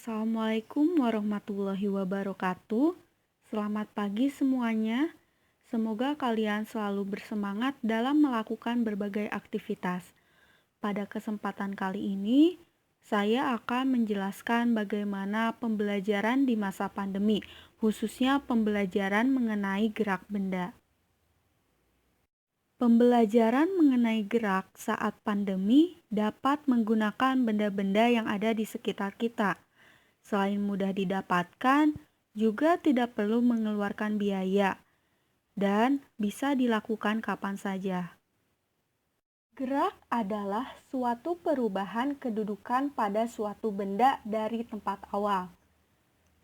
Assalamualaikum warahmatullahi wabarakatuh. Selamat pagi semuanya. Semoga kalian selalu bersemangat dalam melakukan berbagai aktivitas. Pada kesempatan kali ini, saya akan menjelaskan bagaimana pembelajaran di masa pandemi, khususnya pembelajaran mengenai gerak benda. Pembelajaran mengenai gerak saat pandemi dapat menggunakan benda-benda yang ada di sekitar kita. Selain mudah didapatkan, juga tidak perlu mengeluarkan biaya dan bisa dilakukan kapan saja. Gerak adalah suatu perubahan kedudukan pada suatu benda dari tempat awal.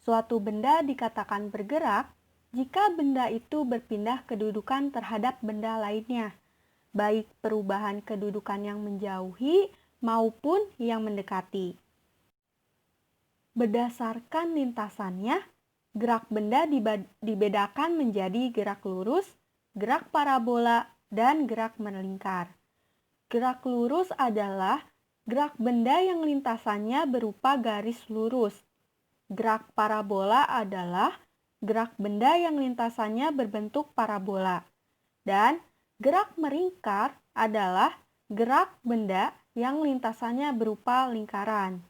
Suatu benda dikatakan bergerak jika benda itu berpindah kedudukan terhadap benda lainnya, baik perubahan kedudukan yang menjauhi maupun yang mendekati. Berdasarkan lintasannya, gerak benda dibedakan menjadi gerak lurus, gerak parabola, dan gerak melingkar. Gerak lurus adalah gerak benda yang lintasannya berupa garis lurus. Gerak parabola adalah gerak benda yang lintasannya berbentuk parabola. Dan gerak melingkar adalah gerak benda yang lintasannya berupa lingkaran.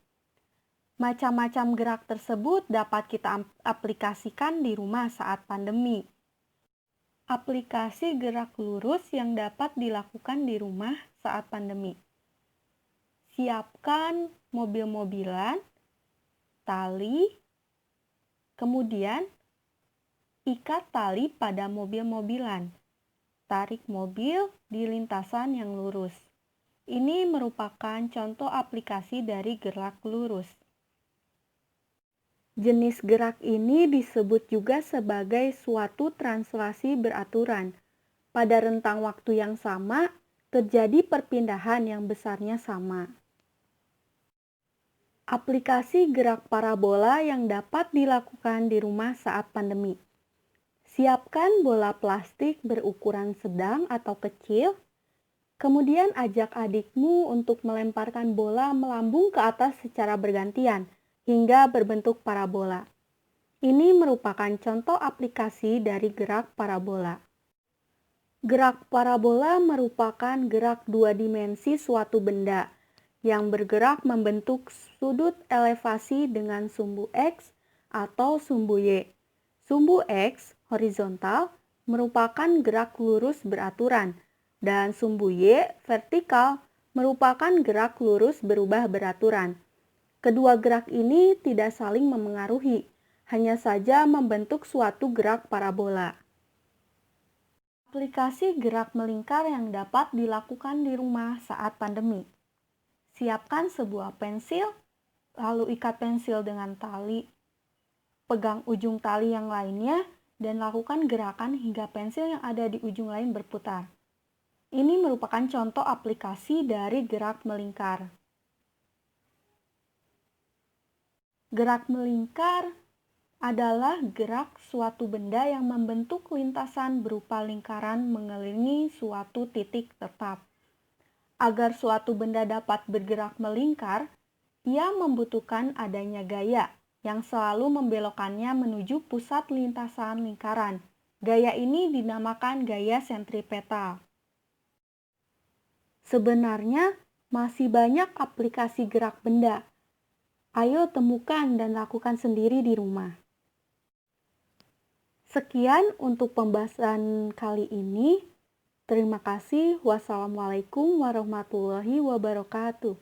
Macam-macam gerak tersebut dapat kita aplikasikan di rumah saat pandemi. Aplikasi gerak lurus yang dapat dilakukan di rumah saat pandemi. Siapkan mobil-mobilan, tali, kemudian ikat tali pada mobil-mobilan. Tarik mobil di lintasan yang lurus. Ini merupakan contoh aplikasi dari gerak lurus. Jenis gerak ini disebut juga sebagai suatu translasi beraturan. Pada rentang waktu yang sama, terjadi perpindahan yang besarnya sama. Aplikasi gerak parabola yang dapat dilakukan di rumah saat pandemi. Siapkan bola plastik berukuran sedang atau kecil, kemudian ajak adikmu untuk melemparkan bola melambung ke atas secara bergantian hingga berbentuk parabola. Ini merupakan contoh aplikasi dari gerak parabola. Gerak parabola merupakan gerak dua dimensi suatu benda yang bergerak membentuk sudut elevasi dengan sumbu X atau sumbu Y. Sumbu X horizontal merupakan gerak lurus beraturan dan sumbu Y vertikal merupakan gerak lurus berubah beraturan. Kedua gerak ini tidak saling memengaruhi, hanya saja membentuk suatu gerak parabola. Aplikasi gerak melingkar yang dapat dilakukan di rumah saat pandemi. Siapkan sebuah pensil, lalu ikat pensil dengan tali. Pegang ujung tali yang lainnya dan lakukan gerakan hingga pensil yang ada di ujung lain berputar. Ini merupakan contoh aplikasi dari gerak melingkar. Gerak melingkar adalah gerak suatu benda yang membentuk lintasan berupa lingkaran mengelilingi suatu titik tetap. Agar suatu benda dapat bergerak melingkar, ia membutuhkan adanya gaya yang selalu membelokkannya menuju pusat lintasan lingkaran. Gaya ini dinamakan gaya sentripetal. Sebenarnya masih banyak aplikasi gerak benda. Ayo temukan dan lakukan sendiri di rumah. Sekian untuk pembahasan kali ini. Terima kasih. Wassalamualaikum warahmatullahi wabarakatuh.